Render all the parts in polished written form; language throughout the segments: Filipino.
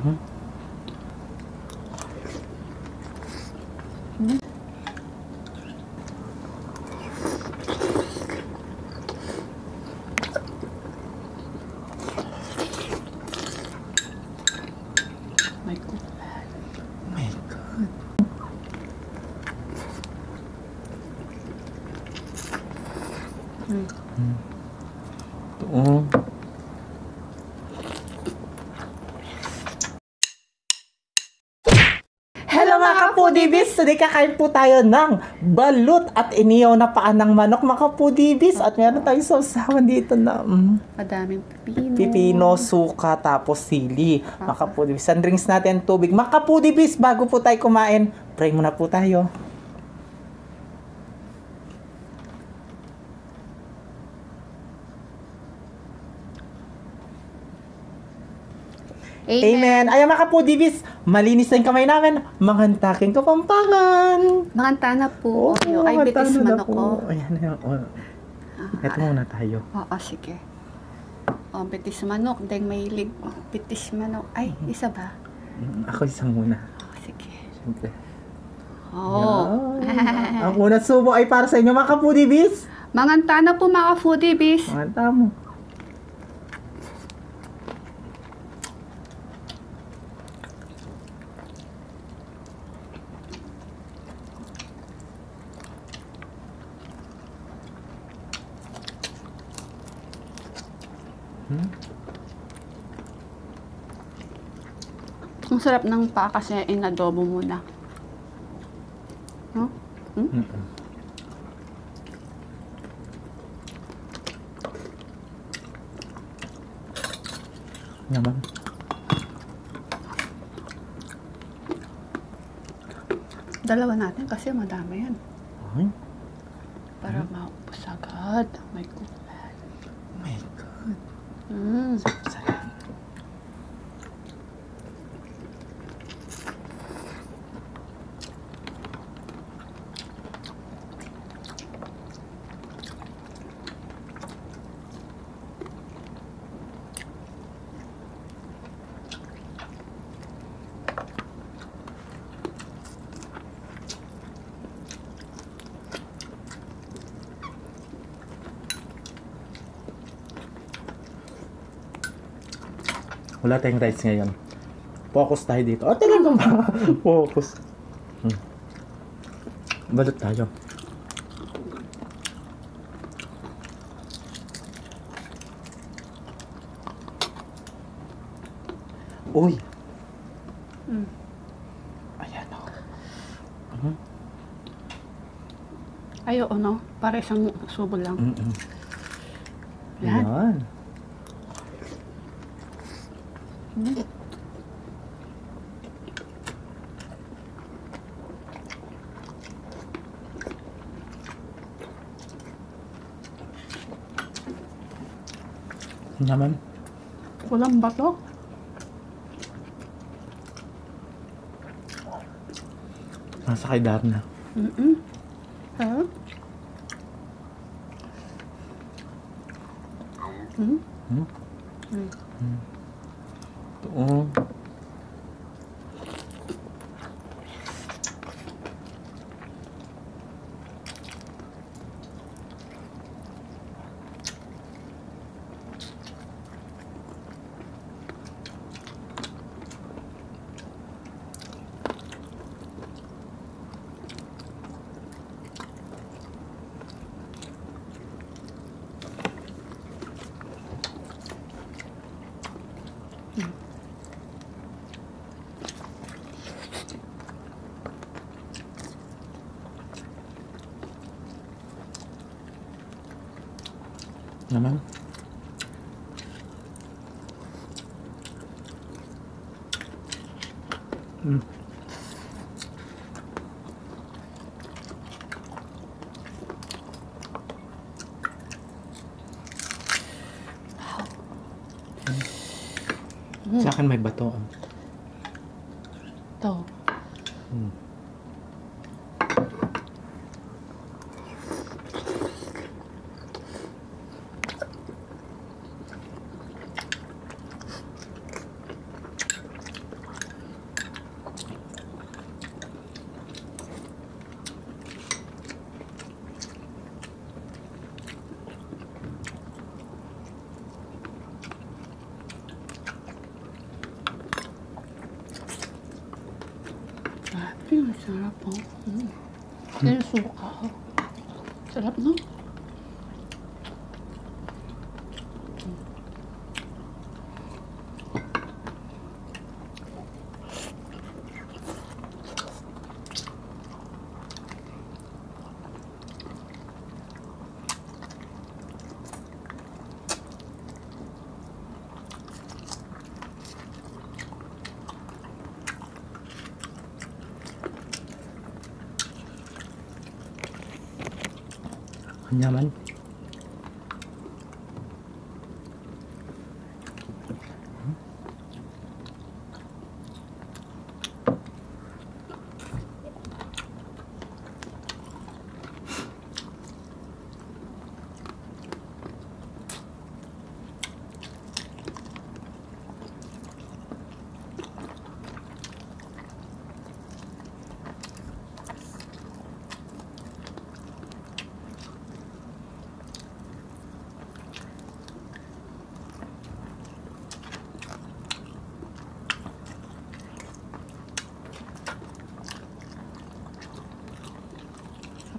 My God. My God. Ito. Hello mga kapudibis! Today kakain po tayo ng balut at iniyaw na paa ng manok mga kapudibis. At meron tayong sausawan dito na Madaming pipino. pipino, suka, tapos sili. Mga kapudibis, and drinks natin tubig. Mga kapudibis, bago po tayo kumain, pray muna po tayo. Amen. Ayan mga kapudibis, malinis na yung kamay namin. Manghantaking kapampangan. Manganta na po. Ay, bitis manok ko. Ayan na yun. Ito muna tayo. Oo, sige. Bitis manok. Dahil mahilig. Bitis manok. Ay, isa ba? Ako isang muna. Sige. Siyempre. Ang unang subo ay para sa inyo mga kapudibis. Manganta na po mga foodies. Manganta mo. Ang sarap ng paa kasi inadobo muna. No? Naman. Dalawa natin kasi madami yan. Ay, Para maubos agad. My God. oh my God. Sarap. Wala tayong rice ngayon. Focus tayo dito. Oh, talagang ba? Focus. Balot tayo. Uy! Ayan o. Ayo, no? Para isang subo lang. Yan. Ayan. Naman. Walang bato. Nasa kay Darna. Ha? Ito. Naman. Sa akin may bato. Ito. Sarap po. Yan yung suka. Sarap, no? Nyaman.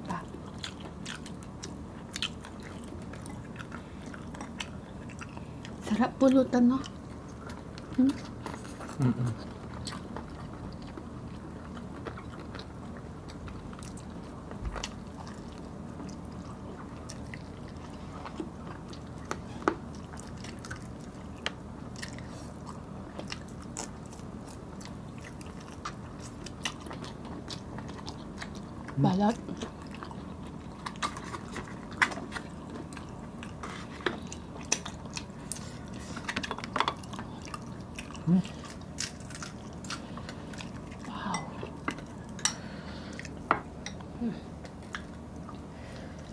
Sarap. Sarap pulutan, no? Balat. Wow.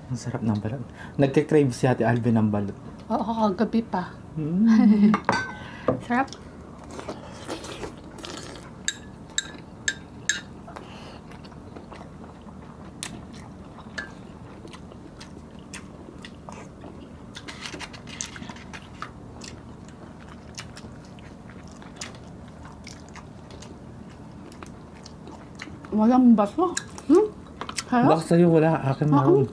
Ang sarap ng balut. Nagka-crave si Ate Alvin ng balut. Oo, kagabi pa. Sarap. Walang baso. Sarap. Baka sa'yo wala, akin meron.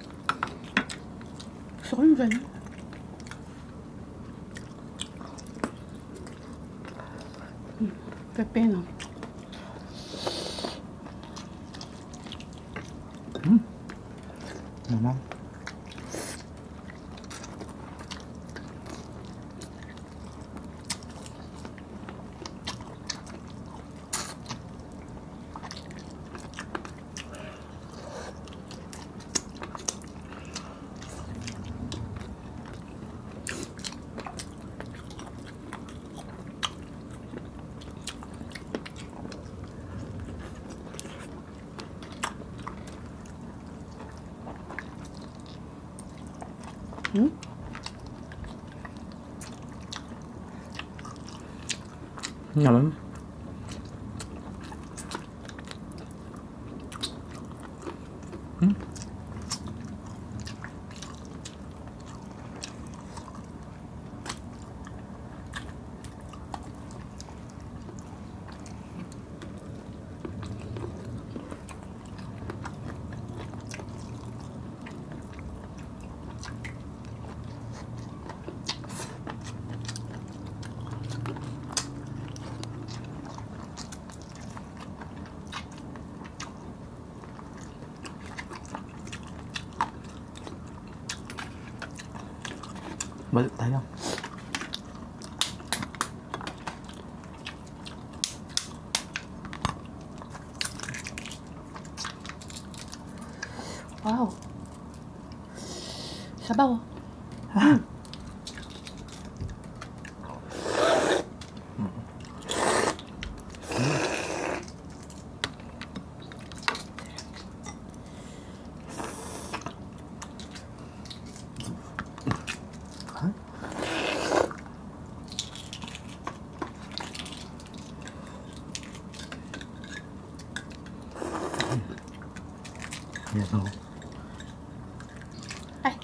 Gusto ko yung ganyan. Pepino. Naman. Naman. Balik tayo. Wow. Sabaw. Yan o. Ay.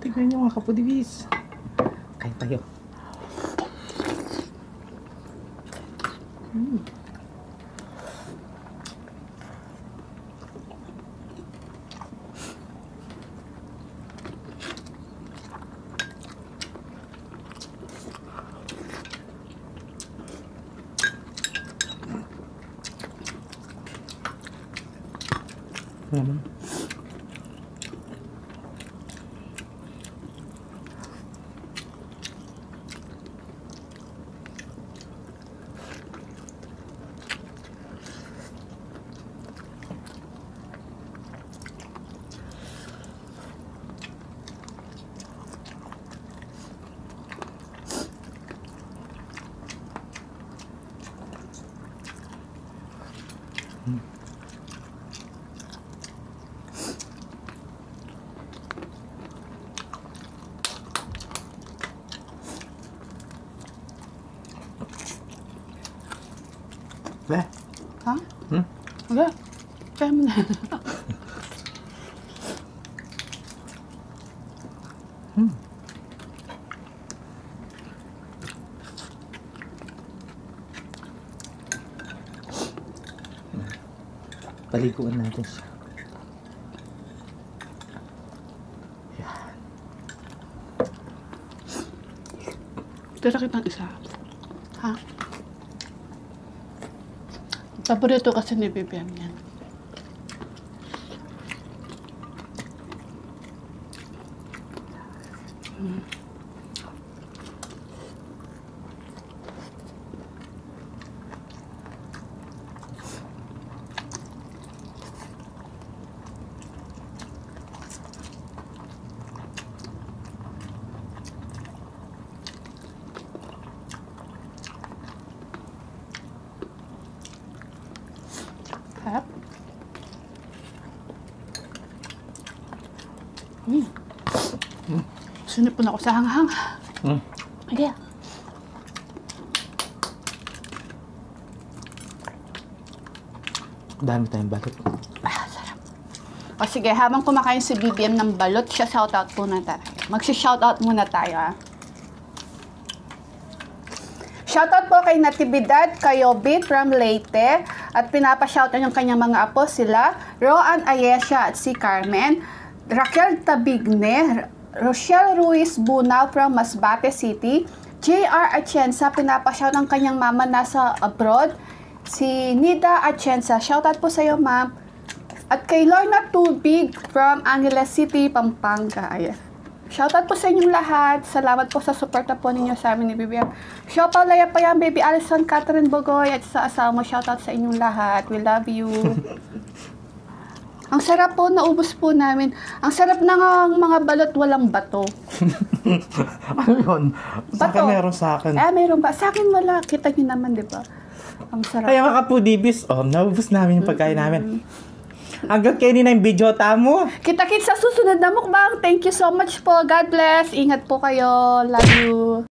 Tignan nyo mga kapudibis. Kain tayo. Weh, Ha? Hmm? Wala. Kaya mo na. paliguan natin siya. Tira kitang isa. Ha? Paborito kasi ni Bibian yan. Harap. Sinipon ako sa hanghang. Okay. Dami tayong balot. Sarap. O sige, habang kumakain si BBM ng balot, siya shoutout muna tayo. Magsi-shoutout muna tayo, ha. Shoutout po kay Natividad Kayobi from Leyte at pinapa-shoutout yung kanyang mga apo sila, Roan Ayesha at si Carmen, Raquel Tabigne, Rochelle Ruiz Bunao from Masbate City, JR Atienza, pinapa-shout ang kanyang mama nasa abroad, si Nida Atienza, shoutout po sa iyo ma'am, at kay Lorna Tubig from Angeles City, Pampanga. Ayan. Shoutout po sa inyong lahat. Salamat po sa suporta po ninyo sa amin ni BBM. Shoutout Laya pa yan, baby Alison, Catherine Bogoy, at sa asawa mo. Shoutout sa inyong lahat. We love you. Ang sarap po, naubos po namin. Ang sarap ng mga balot, walang bato. Ano yun? Sa akin Bato. meron sa akin. Meron ba? Sa akin wala. Kita nyo naman, di ba? Ang sarap. Kaya mga kapudibis, naubos namin yung pagkain namin. Hanggang kayo na yung video tamo. Kita-kits sa susunod na mukbang. Thank you so much po. God bless. Ingat po kayo. Love you.